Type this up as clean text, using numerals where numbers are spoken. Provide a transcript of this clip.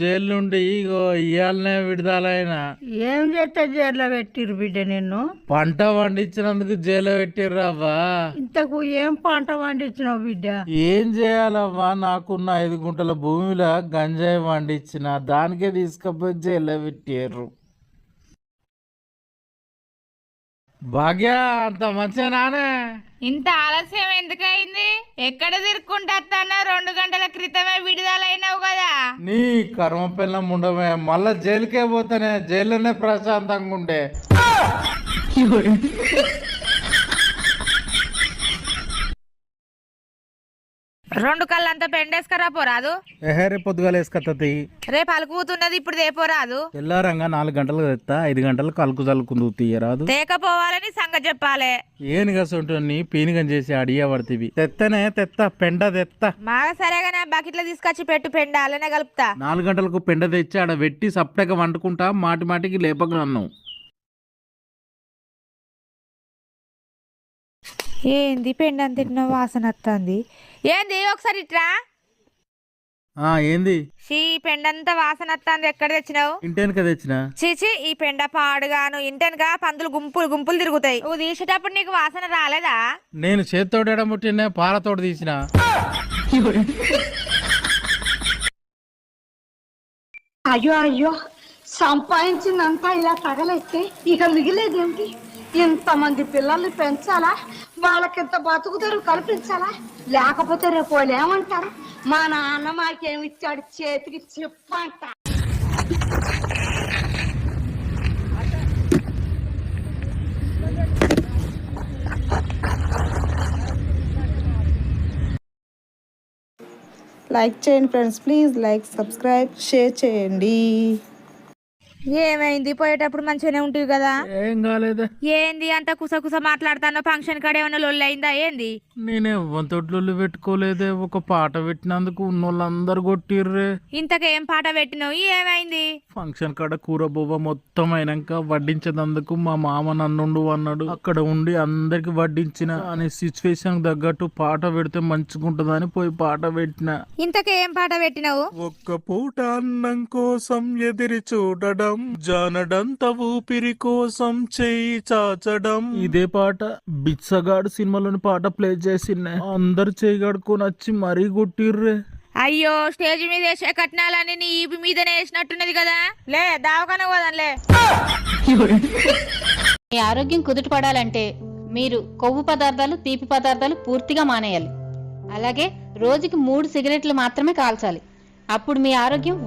Jail నుండి ఇగో ఇయ్యాలనే విడుదలైన. ఏం చేస్తే జైల్లో పెట్టిరు బిడ్డ నిన్ను? పంట పండించినందుకు జైలు పెట్టిర్రవ్వా. ఇంతకు ఏం పంట పండించినావు బిడ్డ? ఏం చేయాలవ్వా, నాకున్న 5 గుంటల భూమిలో గంజాయి పండించిన, దానికే తీసుకపోయి జైల్లో పెట్టారు. భాగ్య అంత మంచిగానే? ఇంత ఆలస్యం ఎందుకయింది? ఎక్కడ తిరుక్కుంటా 2 గంటల క్రితమే విడుదలైనావు కదా. నీ కర్మ పిల్లం ఉండమే, మళ్ళా జైలుకే పోతానే, జైల్లోనే ప్రశాంతంగా ఉండే. 2 కళ్ళంతా పెండేసుకరా పోరాదు. రేపు పొద్దుగాల వేసుకత్తది. రేపు అలుకుతున్నది, ఇప్పుడు దేపోరాదు. తెల్లారంగా 4 గంటలకు తెస్తా, 5 గంటలకు అలుకు చల్లుకుందు తీయరాదు. తేకపోవాలని సంగతి చెప్పాలే. ఏనుగసంటుని పీనిగం చేసి అడిగబడుతుంది. తెత్త పెండ తెత్తా. మాగా సరేగానే బకెట్లో తీసుకొచ్చి పెట్టు, పెండ అలానే కలుపుతా. 4 గంటలకు పెండ తెచ్చి ఆడ పెట్టి సప్పటగా వండుకుంటా, మాటి మాటికి లేపక నన్ను. ఏంది పెండ అంత వాసన వస్తుంది? ఏంది ఒకసారి ఇట్రా. ఏంది పెండంతా వాసన వస్తుంది, ఎక్కడ తెచ్చినావు? ఇంటెనక తెచ్చిన. చీచి, ఈ పెండ పాడుగాను. ఇంటెనక పందులు గుంపులు గుంపులు తిరుగుతాయి. నువ్వు తీసేటప్పుడు నీకు వాసన రాలేదా? నేను చేతితోటి ఎడముట్టిన, పారతోటి తీసిన. అయ్యో అయ్యో, సంపాదించిందంతా ఇలా తగలేస్తే ఇక మిగిలేదేమిటి? ఇంతమంది పిల్లల్ని పెంచాలా, వాళ్ళకింత బతుకుతారు కల్పించాలా? లేకపోతే రేపు వాళ్ళు ఏమంటారు? మా నాన్న మాకేమిచ్చాడు, చేతికి చెప్పంట. లైక్ చేయండి friends, please like, subscribe, share చేయండి. ఏమైంది? పోయేటప్పుడు మంచిగానే ఉంటుంది కదా. ఏం కాలేదా? ఏంది అంత కుసకుస మాట్లాడుతానో? ఫంక్షన్ కాడ ఏమైనా లొల్లి అయిందా ఏంది? నేనే వంతొడ్లు పెట్టుకోలేదే, ఒక పాట పెట్టినందుకు ఉన్నోళ్ళందరు కొట్టిర్రే. ఇంతకేం పాట పెట్టినావు? ఏమైంది? ఫంక్షన్ కాడ కూర బొవ్వ మొత్తం అయినాక వడ్డించేందుకు మా మామ నన్నుండు అన్నాడు. అక్కడ ఉండి అందరికి వడ్డించిన అనే సిచ్యువేషన్ తగ్గట్టు పాట పెడితే మంచిగుంటదని పోయి పాట పెట్టిన. ఇంతకేం పాట పెట్టినావు? ఒక్క పూట అన్నం కోసం ఎదిరి చూడడం, జానడంత ఊపిరి కోసం చెయ్యి చాచడం. ఇదే పాట బిచ్చగాడు సినిమాలోని పాట ప్లే చేసిన, అందరు చేయి కడుక్కొని వచ్చి మరీ కొట్టిర్రే. అయ్యో, స్టేజ్ మీద వేసే కట్నాలని నీ ఈపి మీదనే వేసినట్టున్నది కదా. లే దావకాన పోదాంలే. మీ ఆరోగ్యం కుదుట పడాలంటే మీరు కొవ్వు పదార్థాలు, తీపి పదార్థాలు పూర్తిగా మానేయాలి. అలాగే రోజుకి 3 సిగరెట్లు మాత్రమే కాల్చాలి. అప్పుడు మీ ఆరోగ్యం